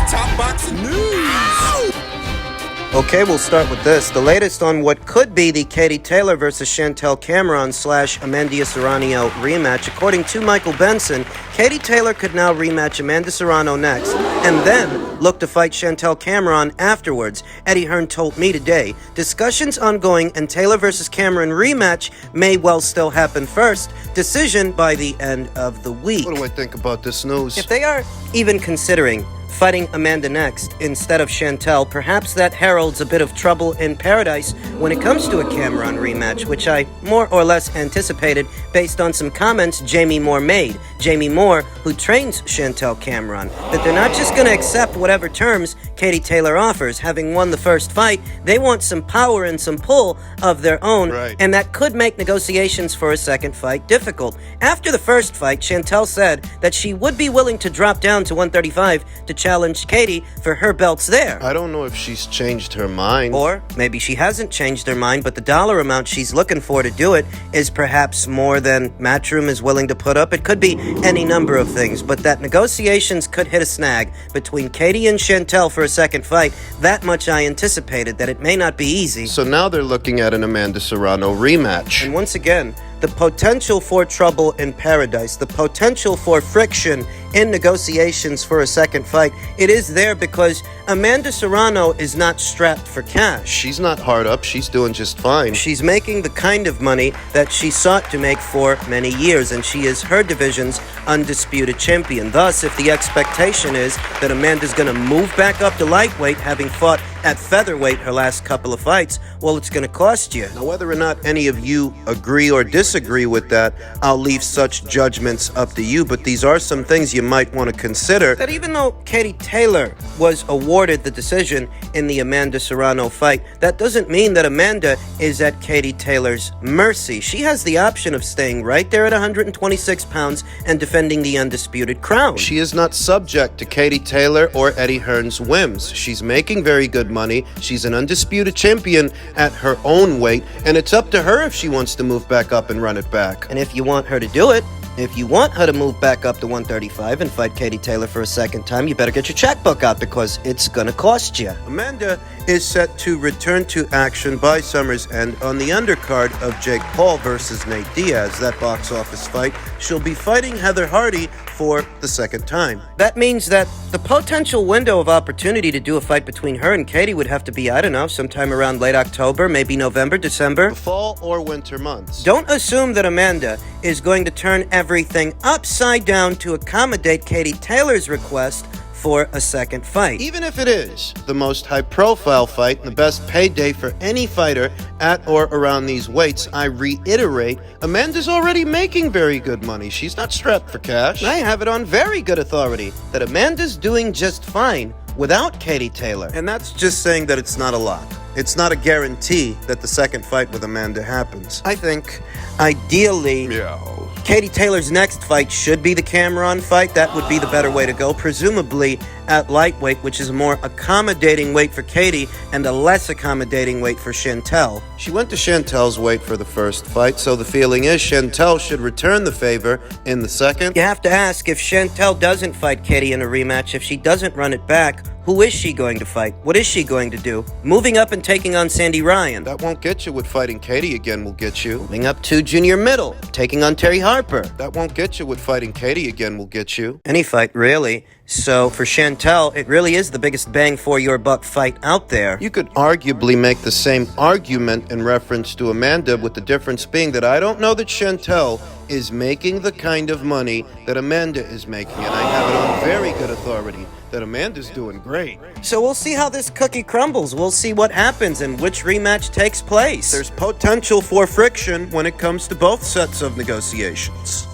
Top boxing news. Okay, we'll start with this. The latest on what could be the Katie Taylor versus Chantel Cameron / Amanda Serrano rematch. According to Michael Benson, Katie Taylor could now rematch Amanda Serrano next, and then look to fight Chantel Cameron afterwards. Eddie Hearn told me today, discussions ongoing and Taylor versus Cameron rematch may well still happen first. Decision by the end of the week. What do I think about this news? If they are even considering fighting Amanda next instead of Chantel, perhaps that heralds a bit of trouble in paradise when it comes to a Cameron rematch, which I more or less anticipated based on some comments Jamie Moore made. Jamie Moore, who trains Chantel Cameron, that they're not just going to accept whatever terms Katie Taylor offers. Having won the first fight, they want some power and some pull of their own, right, and that could make negotiations for a second fight difficult. After the first fight, Chantel said that she would be willing to drop down to 135 to challenge Katie for her belts there. I don't know if she's changed her mind. Or maybe she hasn't changed her mind, but the dollar amount she's looking for to do it is perhaps more than Matchroom is willing to put up. It could be any number of things, but that negotiations could hit a snag between Katie and Chantel for a second fight. That much I anticipated, that it may not be easy. So now they're looking at an Amanda Serrano rematch. And once again, the potential for trouble in paradise, the potential for friction in negotiations for a second fight, it is there because Amanda Serrano is not strapped for cash. She's not hard up. She's doing just fine. She's making the kind of money that she sought to make for many years, and she is her division's undisputed champion. Thus, if the expectation is that Amanda's going to move back up to lightweight, having fought at featherweight her last couple of fights, well, it's going to cost you. Now, whether or not any of you agree or disagree with that, I'll leave such judgments up to you, but these are some things you might want to consider. That even though Katie Taylor was awarded the decision in the Amanda Serrano fight, that doesn't mean that Amanda is at Katie Taylor's mercy. She has the option of staying right there at 126 pounds and defending the undisputed crown. She is not subject to Katie Taylor or Eddie Hearn's whims. She's making very good money. She's an undisputed champion at her own weight, and it's up to her if she wants to move back up and run it back. And if you want her to do it, if you want her to move back up to 135 and fight Katie Taylor for a second time, you better get your checkbook out because it's going to cost you. Amanda is set to return to action by summer's end on the undercard of Jake Paul versus Nate Diaz. That box office fight. She'll be fighting Heather Hardy for the second time. That means that the potential window of opportunity to do a fight between her and Katie would have to be, I don't know, sometime around late October, maybe November, December. The fall or winter months. Don't assume that Amanda is going to turn everything upside down to accommodate Katie Taylor's request for a second fight. Even if it is the most high-profile fight and the best payday for any fighter at or around these weights, I reiterate, Amanda's already making very good money. She's not strapped for cash. I have it on very good authority that Amanda's doing just fine without Katie Taylor. And that's just saying that it's not a lot. It's not a guarantee that the second fight with Amanda happens. I think, ideally, Katie Taylor's next fight should be the Cameron fight. That would be the better way to go, presumably at lightweight, which is a more accommodating weight for Katie and a less accommodating weight for Chantel. She went to Chantel's weight for the first fight, so the feeling is Chantel should return the favor in the second. You have to ask, if Chantel doesn't fight Katie in a rematch, if she doesn't run it back, who is she going to fight? What is she going to do? Moving up and taking on Sandy Ryan. That won't get you what fighting Katie again will get you. Moving up to junior middle, taking on Terry Harper. That won't get you what fighting Katie again will get you. Any fight, really. So for Chantel, it really is the biggest bang for your buck fight out there. You could arguably make the same argument in reference to Amanda, with the difference being that I don't know that Chantel is making the kind of money that Amanda is making, and I have it on very good authority that Amanda's doing great. So we'll see how this cookie crumbles. We'll see what happens and which rematch takes place. There's potential for friction when it comes to both sets of negotiations.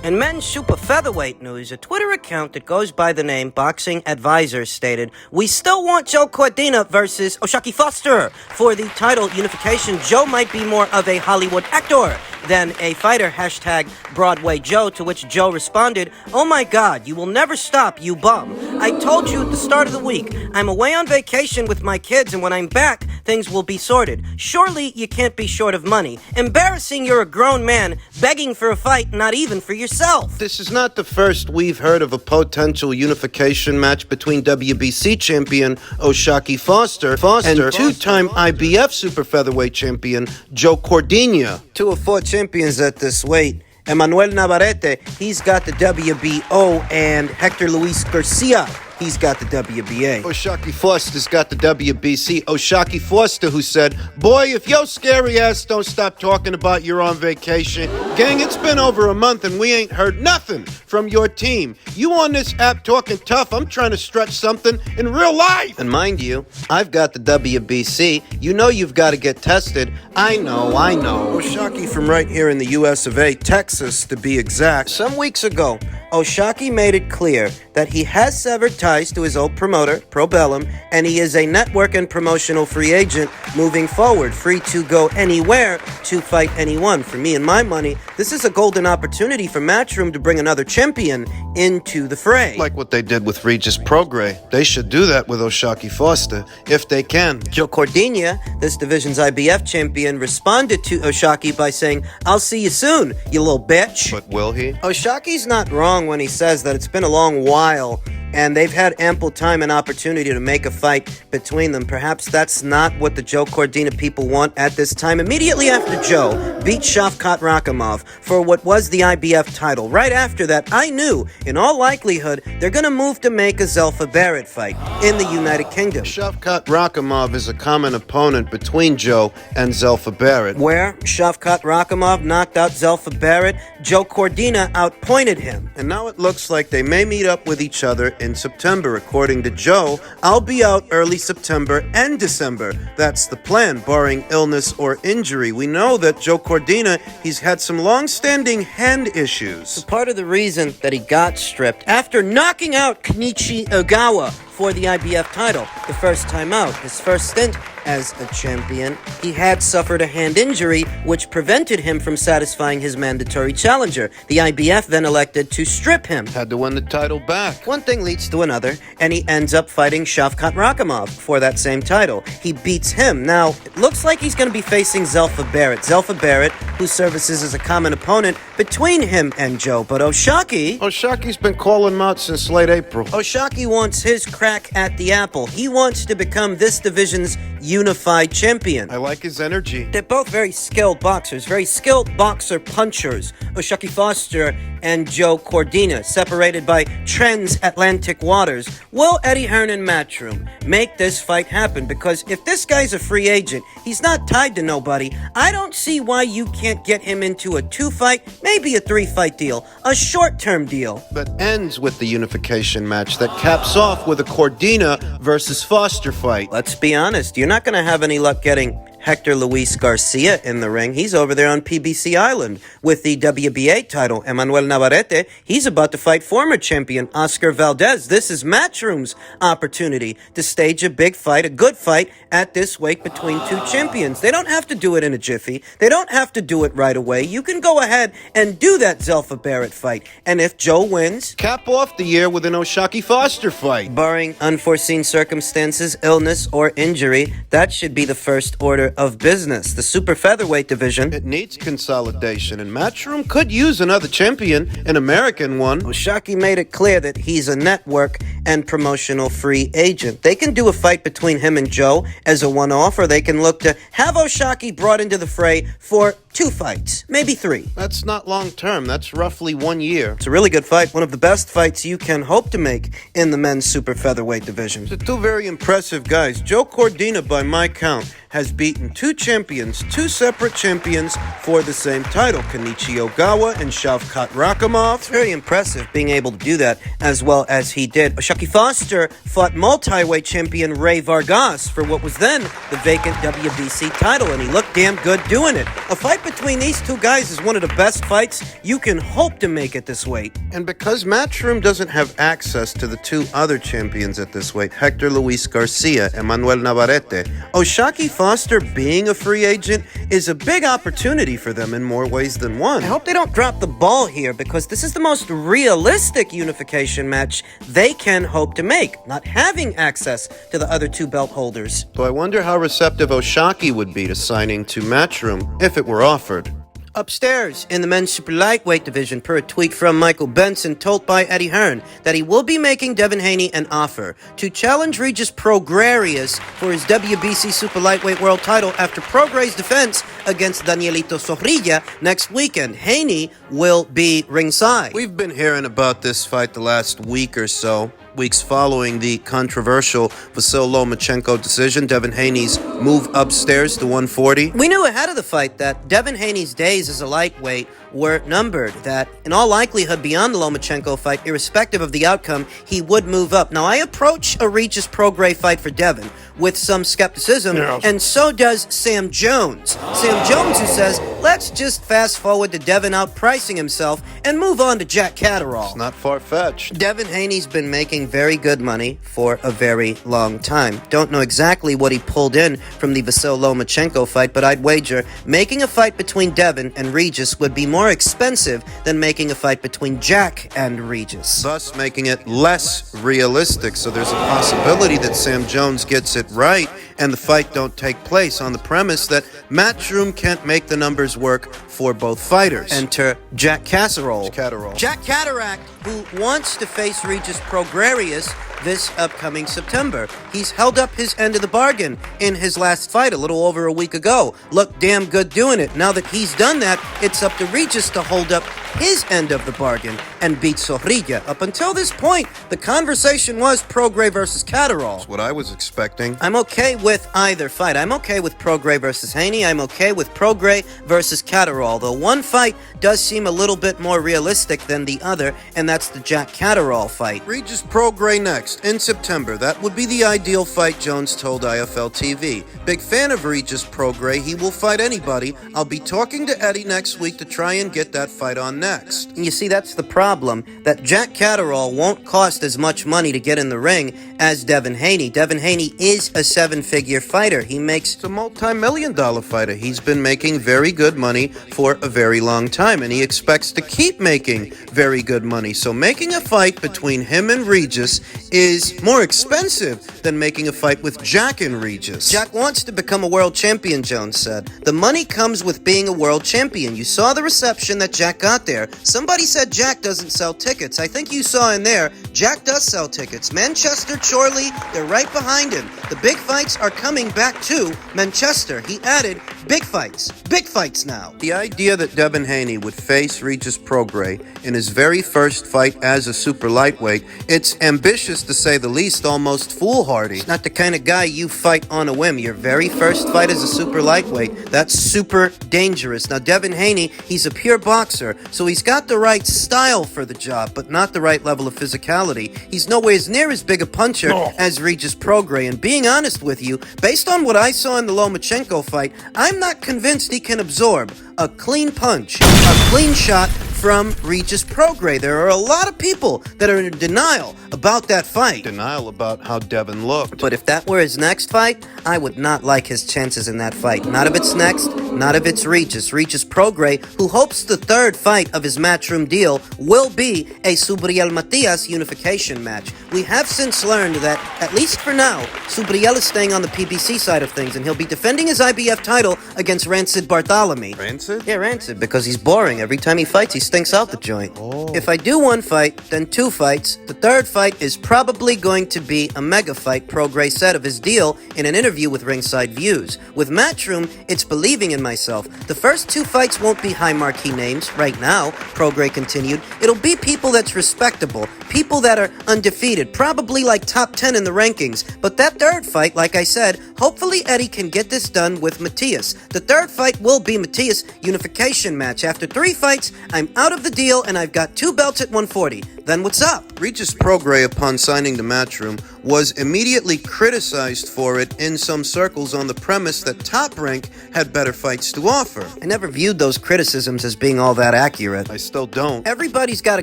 In men's super featherweight news, a Twitter account that goes by the name Boxing Advisor stated, "We still want Joe Cordina versus O'Shaquie Foster for the title unification. Joe might be more of a Hollywood actor than a fighter, hashtag Broadway Joe, to which Joe responded, "Oh my God, you will never stop, you bum. I told you at the start of the week, I'm away on vacation with my kids, and when I'm back, things will be sorted. Surely you can't be short of money. Embarrassing, you're a grown man begging for a fight, not even for yourself." This is not the first we've heard of a potential unification match between WBC champion O'Shaquie Foster and two-time IBF super featherweight champion Joe Cordina. 2 of 4 champions at this weight. Emmanuel Navarrete, he's got the WBO, and Hector Luis Garcia, he's got the WBA. O'Shaquie Foster's got the WBC. O'Shaquie Foster, who said, "Boy, if your scary ass don't stop talking about you're on vacation, gang, it's been over a month and we ain't heard nothing from your team. You on this app talking tough, I'm trying to stretch something in real life." And mind you, I've got the WBC. You know you've got to get tested. I know. O'Shaquie from right here in the US of A, Texas to be exact. Some weeks ago, O'Shaquie made it clear that he has severed ties to his old promoter, Probellum, and he is a network and promotional free agent moving forward, free to go anywhere to fight anyone. For me and my money, this is a golden opportunity for Matchroom to bring another champion into the fray. Like what they did with Regis Prograis. They should do that with O'Shaquie Foster, if they can. Joe Cordina, this division's IBF champion, responded to O'Shaquie by saying, "I'll see you soon, you little bitch." But will he? O'Shaquie's not wrong when he says that it's been a long while and they've had ample time and opportunity to make a fight between them. Perhaps that's not what the Joe Cordina people want at this time. Immediately after Joe beat Shavkat Rakhimov for what was the IBF title, right after that, I knew, in all likelihood, they're going to move to make a Zelfa Barrett fight in the United Kingdom. Shavkat Rakhimov is a common opponent between Joe and Zelfa Barrett. Where Shavkat Rakhimov knocked out Zelfa Barrett, Joe Cordina outpointed him. And now it looks like they may meet up with each other in September. According to Joe, "I'll be out early September and December. That's the plan, barring illness or injury." We know that Joe Cordina, he's had some long-standing hand issues. Part of the reason that he got stripped after knocking out Kenichi Ogawa for the IBF title the first time out, his first stint as a champion, he had suffered a hand injury which prevented him from satisfying his mandatory challenger. The IBF then elected to strip him. Had to win the title back. One thing leads to another, and he ends up fighting Shavkat Rakhimov for that same title. He beats him. Now, it looks like he's going to be facing Zelfa Barrett. Zelfa Barrett, who services as a common opponent between him and Joe. But O'Shaquie's been calling him out since late April. O'Shaquie wants his crack at the apple. He wants to become this division's unified champion. I like his energy. They're both very skilled boxers, very skilled boxer punchers. O'Shaquie Foster and Joe Cordina, separated by transatlantic waters. Will Eddie Hearn and Matchroom make this fight happen? Because if this guy's a free agent, he's not tied to nobody. I don't see why you can't get him into a 2-fight, maybe a 3-fight deal, a short-term deal. But ends with the unification match that caps off with a Cordina versus Foster fight. Let's be honest, you're not going to have any luck getting Hector Luis Garcia in the ring. He's over there on PBC Island with the WBA title. Emmanuel Navarrete, he's about to fight former champion Oscar Valdez. This is Matchroom's opportunity to stage a big fight, a good fight at this weight between two champions. They don't have to do it in a jiffy. They don't have to do it right away. You can go ahead and do that Zelfa Barrett fight. And if Joe wins, cap off the year with an O'Shaquie Foster fight. Barring unforeseen circumstances, illness, or injury, that should be the first order of business. The super featherweight division, it needs consolidation, and Matchroom could use another champion, an American one. O'Shaquie made it clear that he's a network and promotional free agent. They can do a fight between him and Joe as a one-off, or they can look to have O'Shaquie brought into the fray for 2 fights, maybe 3. That's not long-term. That's roughly 1 year. It's a really good fight. One of the best fights you can hope to make in the men's super featherweight division. So 2 very impressive guys. Joe Cordina, by my count, has beaten 2 champions, 2 separate champions for the same title, Kenichi Ogawa and Shavkat Rakhimov. It's very impressive being able to do that as well as he did. O'Shaquie Foster fought multi-weight champion Ray Vargas for what was then the vacant WBC title, and he looked damn good doing it. A fight fight between these two guys is one of the best fights you can hope to make at this weight. And because Matchroom doesn't have access to the two other champions at this weight, Hector Luis Garcia and Manuel Navarrete, O'Shaquie Foster being a free agent is a big opportunity for them in more ways than one. I hope they don't drop the ball here, because this is the most realistic unification match they can hope to make, not having access to the other two belt holders. So I wonder how receptive O'Shaquie would be to signing to Matchroom if it were offered. Upstairs, in the men's super lightweight division, per a tweet from Michael Benson told by Eddie Hearn that he will be making Devin Haney an offer to challenge Regis Prograis for his WBC super lightweight world title after Prograis' defense against Danielito Zorrilla next weekend. Haney will be ringside. We've been hearing about this fight the last week or so. Weeks following the controversial Vasyl Lomachenko decision, Devin Haney's move upstairs to 140. We knew ahead of the fight that Devin Haney's days as a lightweight were numbered, that in all likelihood beyond the Lomachenko fight, irrespective of the outcome, he would move up. Now, I approach a Regis Prograis fight for Devin with some skepticism, and so does Sam Jones. Sam Jones, who says, let's just fast forward to Devin outpricing himself and move on to Jack Caterrall. It's not far-fetched. Devin Haney's been making very good money for a very long time. Don't know exactly what he pulled in from the Vasyl Lomachenko fight, but I'd wager making a fight between Devin and Regis would be more expensive than making a fight between Jack and Regis. Thus making it less realistic, so there's a possibility that Sam Jones gets it right and the fight don't take place on the premise that Matchroom can't make the numbers work for both fighters. Enter Jack Caterrall. Jack Caterrall, who wants to face Regis Prograis this upcoming September. He's held up his end of the bargain in his last fight a little over a week ago. Looked damn good doing it. Now that he's done that, it's up to Regis to hold up his end of the bargain and beat Zorrilla. Up until this point, the conversation was Prograis versus Caterrall. That's what I was expecting. I'm okay with either fight. I'm okay with Prograis versus Haney. I'm okay with Prograis versus Caterrall, though one fight does seem a little bit more realistic than the other, and that's the Jack Caterrall fight. Regis Prograis next, in September. That would be the ideal fight, Jones told IFL TV. Big fan of Regis Prograis. He will fight anybody. I'll be talking to Eddie next week to try and get that fight on next. And you see, that's the problem, that Jack Caterrall won't cost as much money to get in the ring as Devin Haney. Devin Haney is a seven-figure fighter. He makes a multi-million-dollar fighter. He's been making very good money for a very long time, and he expects to keep making very good money. So making a fight between him and Regis is more expensive than making a fight with Jack and Regis. Jack wants to become a world champion, Jones said. The money comes with being a world champion. You saw the reception that Jack got there. Somebody said Jack doesn't sell tickets. I think you saw in there, Jack does sell tickets. Manchester, Chorley, they're right behind him. The big fights are coming back to Manchester. He added, big fights now. The idea that Devin Haney would face Regis Prograis in his very first fight as a super lightweight, it's ambitious to say the least, almost foolhardy. It's not the kind of guy you fight on a whim. Your very first fight as a super lightweight, that's super dangerous. Now, Devin Haney, he's a pure boxer, so he's got the right style for the job, but not the right level of physicality. He's nowhere near as big a puncher as Regis Prograis, and being honest with you, based on what I saw in the Lomachenko fight, I'm not convinced he can absorb a clean punch, a clean shot from Regis Prograis. There are a lot of people that are in denial about that fight. Denial about how Devin looked. But if that were his next fight, I would not like his chances in that fight. Not if it's next, not if it's Regis. Regis Prograis, who hopes the third fight of his Matchroom deal will be a Subriel Matias unification match. We have since learned that, at least for now, Subriel is staying on the PBC side of things, and he'll be defending his IBF title against Rancid Bartholomew. Rancid? Yeah, Rancid, because he's boring. Every time he fights, he stinks out the joint. If I do one fight, then two fights. The third fight is probably going to be a mega fight, Prograis said of his deal in an interview with Ringside Views. With Matchroom, it's believing in myself. The first two fights won't be high marquee names right now, Prograis continued. It'll be people that's respectable, people that are undefeated, probably like top 10 in the rankings. But that third fight, like I said, hopefully Eddie can get this done with Matias. The third fight will be Matias unification match. After 3 fights, I'm out of the deal and I've got 2 belts at 140. then what's up? Regis Prograis, upon signing the Matchroom, was immediately criticized for it in some circles on the premise that Top Rank had better fights to offer. I never viewed those criticisms as being all that accurate. I still don't. Everybody's got to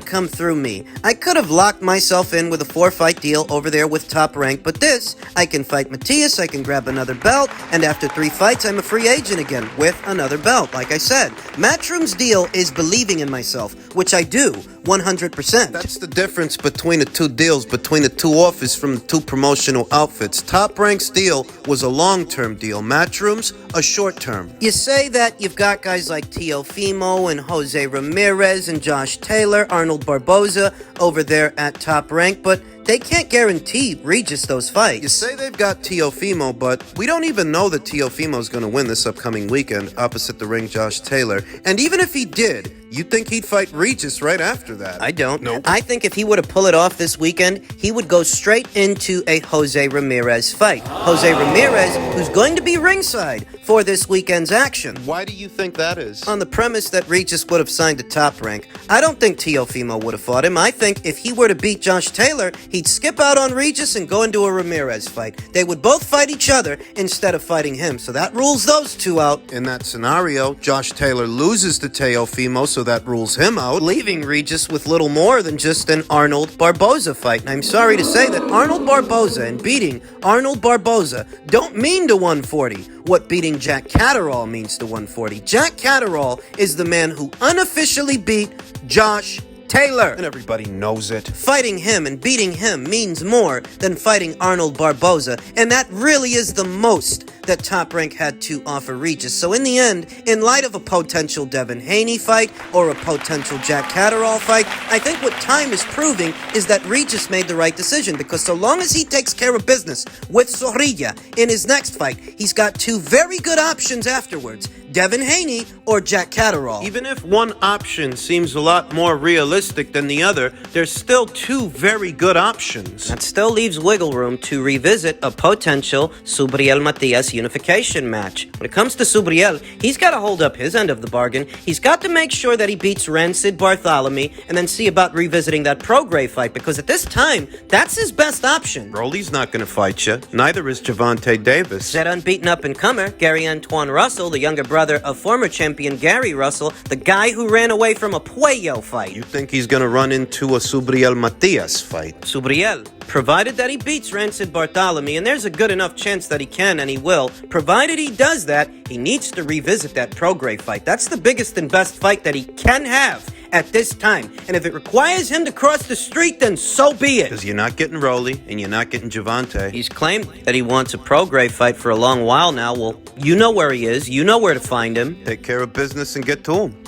come through me. I could have locked myself in with a 4-fight deal over there with Top Rank, but this, I can fight Matias, I can grab another belt, and after 3 fights, I'm a free agent again with another belt. Like I said, Matchroom's deal is believing in myself, which I do, 100%. That's the difference between the two deals, between the two offers from the two promotional outfits. Top Rank's deal was a long-term deal. Matchroom's a short-term. You say that you've got guys like Teofimo and Jose Ramirez and Josh Taylor, Arnold Barboza over there at Top Rank, but they can't guarantee Regis those fights. You say they've got Teofimo, but we don't even know that Teofimo's going to win this upcoming weekend opposite the ring Josh Taylor. And even if he did, you think he'd fight Regis right after that? I don't. Nope. I think if he were to pull it off this weekend, he would go straight into a Jose Ramirez fight. Jose Ramirez, who's going to be ringside for this weekend's action. Why do you think that is? On the premise that Regis would have signed to Top Rank, I don't think Teofimo would have fought him. I think if he were to beat Josh Taylor, he'd skip out on Regis and go into a Ramirez fight. They would both fight each other instead of fighting him, so that rules those two out. In that scenario, Josh Taylor loses to Teofimo, so that rules him out. Leaving Regis with little more than just an Arnold Barboza fight. And I'm sorry to say that Arnold Barboza and beating Arnold Barboza don't mean to 140 what beating Jack Caterrall means to 140. Jack Caterrall is the man who unofficially beat Josh Taylor. And everybody knows it. Fighting him and beating him means more than fighting Arnold Barboza, and that really is the most that Top Rank had to offer Regis. So in the end, in light of a potential Devin Haney fight or a potential Jack Caterrall fight, I think what time is proving is that Regis made the right decision, because so long as he takes care of business with Zorrilla in his next fight, he's got 2 very good options afterwards, Devin Haney or Jack Caterrall. Even if one option seems a lot more realistic than the other, there's still 2 very good options. That still leaves wiggle room to revisit a potential Subriel-Matias unification match. When it comes to Subriel, he's got to hold up his end of the bargain. He's got to make sure that he beats Rancid Bartholomew and then see about revisiting that Prograis fight, because at this time, that's his best option. Broly's not going to fight you. Neither is Javante Davis. That unbeaten up-and-comer, Gary Antoine Russell, the younger brother of former champion Gary Russell, the guy who ran away from a Puello fight. You think he's going to run into a Subriel Matias fight? Subriel, provided that he beats Rancid Bartholomew, and there's a good enough chance that he can and he will, provided he does that, he needs to revisit that Prograis fight. That's the biggest and best fight that he can have at this time. And if it requires him to cross the street, then so be it. Because you're not getting Rolly and you're not getting Javante. He's claimed that he wants a Prograis fight for a long while now. Well, you know where he is. You know where to find him. Take care of business and get to him.